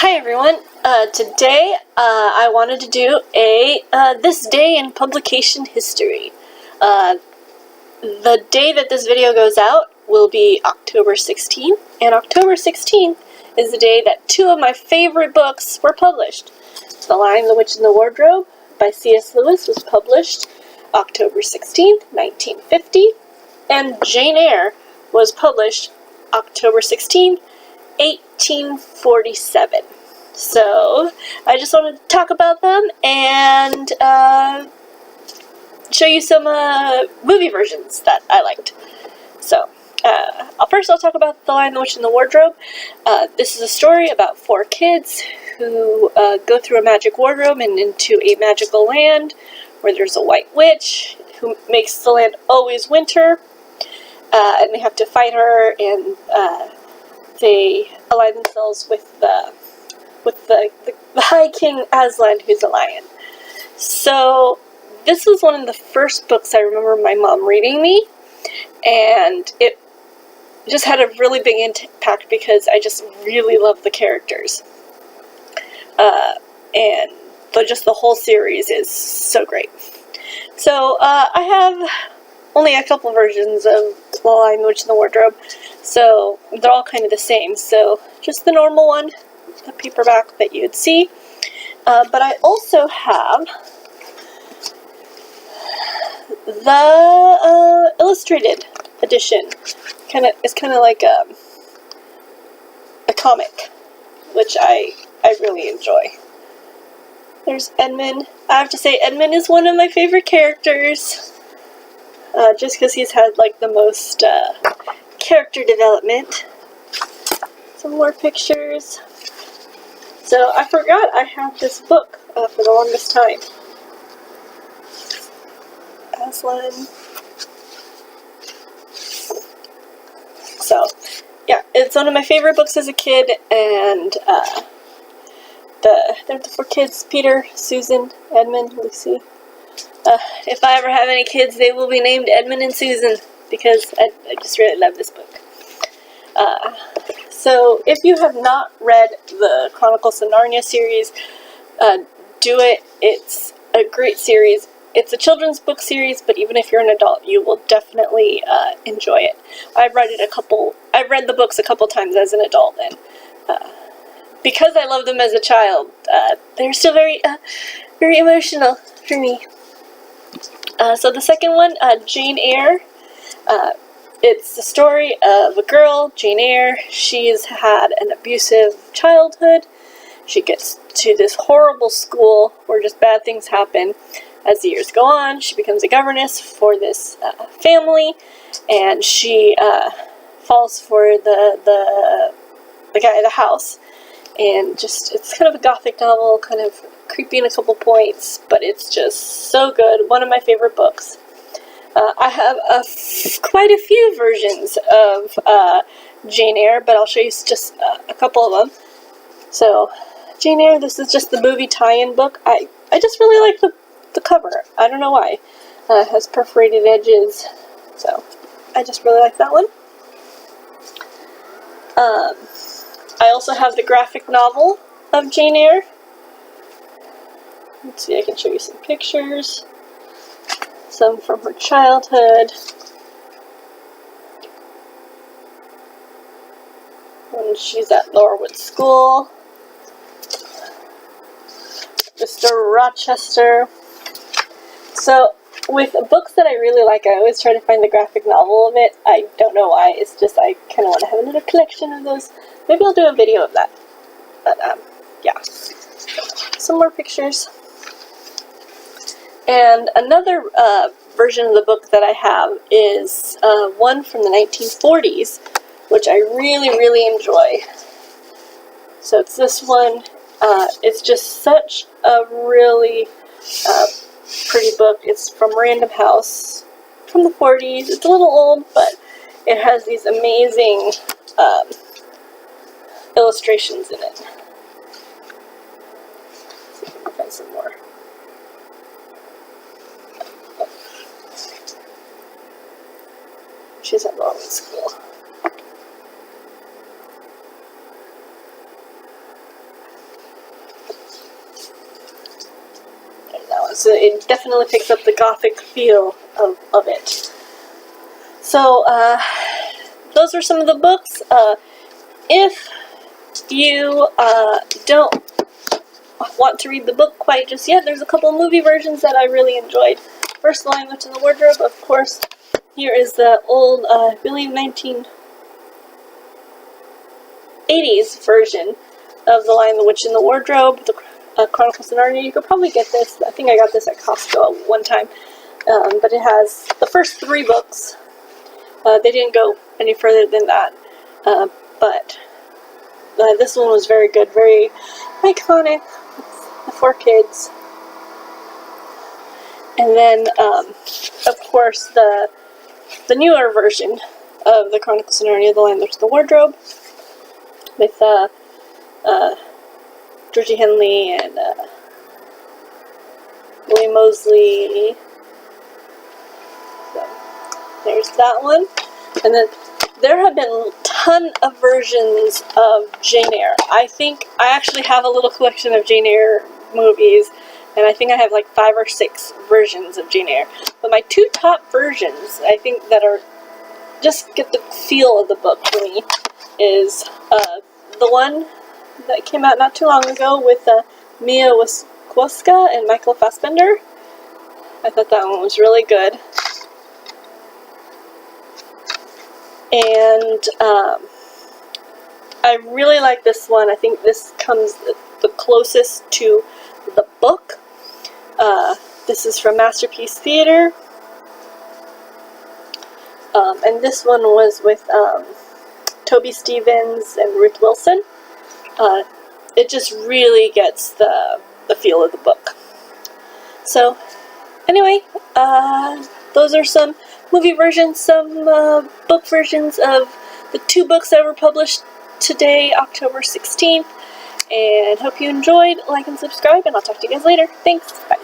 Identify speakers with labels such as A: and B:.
A: Hi everyone. Today I wanted to do a this day in publication history. The day that this video goes out will be October 16th, and October 16th is the day that two of my favorite books were published. The Lion, the Witch, and the Wardrobe by C.S. Lewis was published October 16th, 1950, and Jane Eyre was published October 16th, 1847. So, I just wanted to talk about them and show you some movie versions that I liked. So, first I'll talk about The Lion, the Witch, and the Wardrobe. This is a story about four kids who go through a magic wardrobe and into a magical land where there's a white witch who makes the land always winter, and they have to fight her, and they ally themselves with the High King Aslan, who's a lion. So this was one of the first books I remember my mom reading me, and it just had a really big impact because I just really love the characters. And just the whole series is so great. So I have only a couple versions of The Lion, the Witch, and the Wardrobe, so they're all kind of the same. So just the normal one, the paperback that you'd see. But I also have the illustrated edition. It's kind of like a comic, which I really enjoy. There's Edmund. I have to say, Edmund is one of my favorite characters, just because he's had like the most character development. Some more pictures. So I forgot I have this book for the longest time. Aslan. So, yeah, it's one of my favorite books as a kid, and they're the four kids: Peter, Susan, Edmund, Lucy. If I ever have any kids, they will be named Edmund and Susan, because I just really love this book. So, if you have not read the Chronicles of Narnia series, do it. It's a great series. It's a children's book series, but even if you're an adult, you will definitely enjoy it. I've read the books a couple times as an adult, and because I loved them as a child, they're still very emotional for me. So the second one, Jane Eyre. It's the story of a girl, Jane Eyre. She's had an abusive childhood. She gets to this horrible school where just bad things happen. As the years go on, she becomes a governess for this family, and she falls for the guy of the house. And just, it's kind of a gothic novel, kind of creepy in a couple points, but it's just so good. One of my favorite books. I have quite a few versions of Jane Eyre, but I'll show you just a couple of them. So, Jane Eyre, this is just the movie tie-in book. I just really like the cover. I don't know why. It has perforated edges, so I just really like that one. I also have the graphic novel of Jane Eyre. Let's see, I can show you some pictures. Some from her childhood. When she's at Norwood School. Mr. Rochester. So, with books that I really like, I always try to find the graphic novel of it. I don't know why, it's just I kind of want to have another collection of those. Maybe I'll do a video of that. But, yeah. Some more pictures. And another version of the book that I have is one from the 1940s, which I really, really enjoy. So it's this one. It's just such a really pretty book. It's from Random House from the 40s. It's a little old, but it has these amazing illustrations in it. Let's see if I can find some more. She's at Norwood School. So it definitely picks up the gothic feel of it. So those are some of the books. If you don't want to read the book quite just yet, there's a couple movie versions that I really enjoyed. First, The Lion, the Witch, and the Wardrobe, of course. Here is the old, I believe 1980s version of The Lion, the Witch, and the Wardrobe, the Chronicles of Narnia. You could probably get this. I think I got this at Costco one time. But it has the first 3 books. They didn't go any further than that. But this one was very good, very iconic. The 4 kids. And then, of course, the newer version of the Chronicles of Narnia, The Lion, the Witch, and the Wardrobe, with Georgie Henley and William Moseley. So there's that one. And then there have been a ton of versions of Jane Eyre. I think I actually have a little collection of Jane Eyre movies, and I think I have like 5 or 6 versions of Jane Eyre. But my 2 top versions, I think, that are just get the feel of the book for me, is the one that came out not too long ago with Mia Wasikowska and Michael Fassbender. I thought that one was really good. And I really like this one. I think this comes the closest to the book. This is from Masterpiece Theater. And this one was with Toby Stephens and Ruth Wilson. It just really gets the feel of the book. So, anyway, those are some movie versions, some book versions of the 2 books that were published today, October 16th. And hope you enjoyed. Like and subscribe, and I'll talk to you guys later. Thanks. Bye.